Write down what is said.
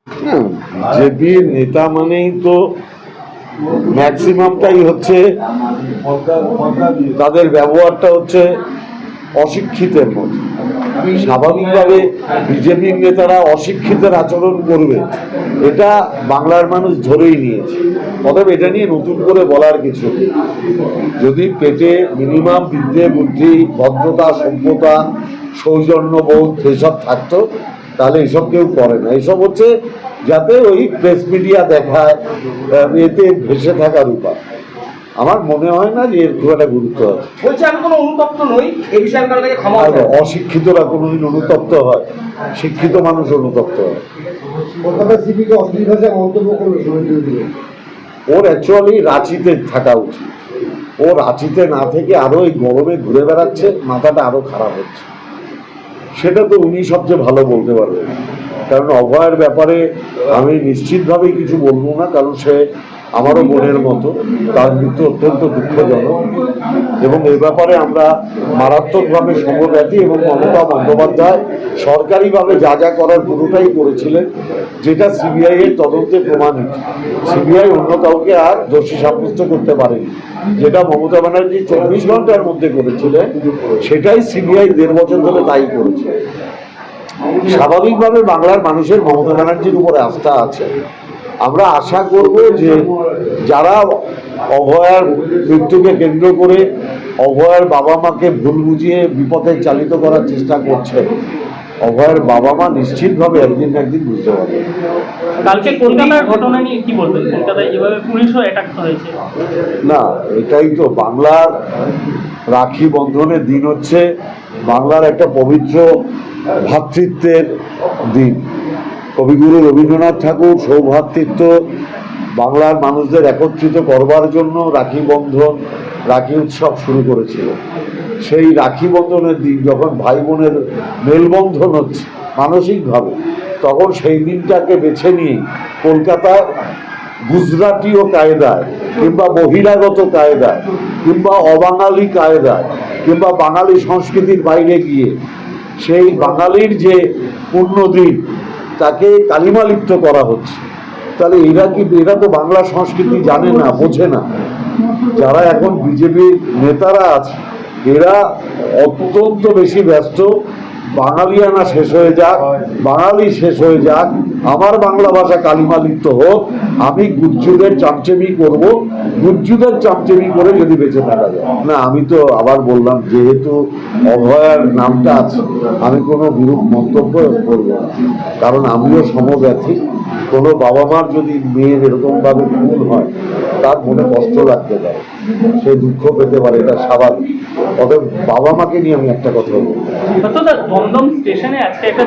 বিজেপির নেতা মানেই তো ম্যাক্সিমামটাই হচ্ছে তাদের ব্যবহারটা হচ্ছে অশিক্ষিতের মতো। স্বাভাবিকভাবে বিজেপির নেতারা অশিক্ষিতের আচরণ করবে, এটা বাংলার মানুষ ধরেই নিয়েছে। অতএব এটা নিয়ে নতুন করে বলার কিছু নেই। যদি পেটে মিনিমাম বিদ্যে বুদ্ধি ভদ্রতা সভ্যতা সৌজন্যবোধ এসব থাকতো তাহলে এসব কেউ করে না। এসব হচ্ছে যাতে ওই প্রেস মিডিয়া দেখায়, এতে ভেসে থাকার উপায়। আমার মনে হয় না যে এর খুব একটা গুরুত্ব আছে। বলছি আমি কোনো অনুতপ্ত নই, এই বিষয়ে আপনার কাছে ক্ষমা চাই। অশিক্ষিতরা কোনোদিন অনুতপ্ত হয়? শিক্ষিত মানুষ অনুতপ্ত হয়। কলকাতা সিপিকে অশ্লীল ভাষায় মন্তব্য করলো ওর অ্যাকচুয়ালি রাঁচিতে থাকা উচিত। ও রাঁচিতে না থেকে আরো এই গরমে ঘুরে বেড়াচ্ছে, মাথাটা আরো খারাপ হচ্ছে। সেটা তো উনি সবচেয়ে ভালো বলতে পারবেন, কারণ অভয়ের ব্যাপারে আমি নিশ্চিতভাবেই কিছু বলবো না, কারণ সে আমারও বোনের মতো। তার মৃত্যু অত্যন্ত দুঃখজনক এবং এই ব্যাপারে আমরা মারাত্মকভাবে সমব্যথী। এবং মমতা বন্দ্যোপাধ্যায় সরকারিভাবে যা যা করার পুরোটাই করেছিলেন, যেটা সিবিআই এর তদন্তে প্রমাণিত। সিবিআই অন্য কাউকে আর দোষী সাব্যস্ত করতে পারেনি। যেটা মমতা ব্যানার্জি 24 ঘন্টার মধ্যে করেছিলেন, সেটাই সিবিআই 1.5 বছর ধরে তাই করেছে। স্বাভাবিকভাবে বাংলার মানুষের মমতা ব্যানার্জির উপরে আস্থা আছে। আমরা আশা করব যে যারা অভয়ার মৃত্যুকে কেন্দ্র করে অভয়ার বাবা মাকে ভুল বুঝিয়ে বিপথে চালিত করার চেষ্টা করছে, অভয়ের বাবা মা নিশ্চিতভাবে একদিন না একদিন বুঝতে পারবে। কালকে কলকাতার ঘটনা নিয়ে কি বলবেন? কলকাতায় যেভাবে পুলিশও অ্যাটাক হয়েছে। না, এটাই তো বাংলার রাখি বন্ধনের দিন হচ্ছে বাংলার একটা পবিত্র ভ্রাতৃত্বের দিন। কবিগুরু রবীন্দ্রনাথ ঠাকুর সৌভ্রাতৃত্ব বাংলার মানুষদের একত্রিত করবার জন্য রাখি বন্ধন, রাখি উৎসব শুরু করেছিল। সেই রাখি বন্ধনের দিন যখন ভাই বোনের মেলবন্ধন হচ্ছে মানসিকভাবে, তখন সেই দিনটাকে বেছে নিয়ে কলকাতায় গুজরাটিও কায়দায় কিংবা বহিরাগত কায়দায় কিংবা অবাঙালি কায়দায় কিংবা বাঙালি সংস্কৃতির বাইরে গিয়ে সেই বাঙালির যে পুণ্যদিন তাকে কালিমালিপ্ত করা হচ্ছে। তাহলে এরা তো বাংলা সংস্কৃতি জানে না, বোঝে না। যারা এখন বিজেপির নেতারা আছে এরা অত্যন্ত বেশি ব্যস্ত, বাঙালিয়ানা শেষ হয়ে যাক, বাঙালি শেষ হয়ে যাক, আমার বাংলা ভাষা কালিমালিপ্ত হোক, আমি গুজ্জুদের চামচেমি করব, গুজ্জুদের চামচেমি করে যদি বেঁচে থাকা যায়। না, আমি তো আবার বললাম, যেহেতু অভয়ার নামটা আছে আমি কোনো বিরূপ মন্তব্য করব না, কারণ আমিও সমব্যথী। কোনো বাবা মার যদি মেয়ের এরকমভাবে ভুল হয় তার মনে কষ্ট লাগতে পারে, সে দুঃখ পেতে পারে, এটা স্বাভাবিক। তবে বাবা মাকে নিয়ে আমি একটা কথা বলবো, দমদম স্টেশনে আজকে একটা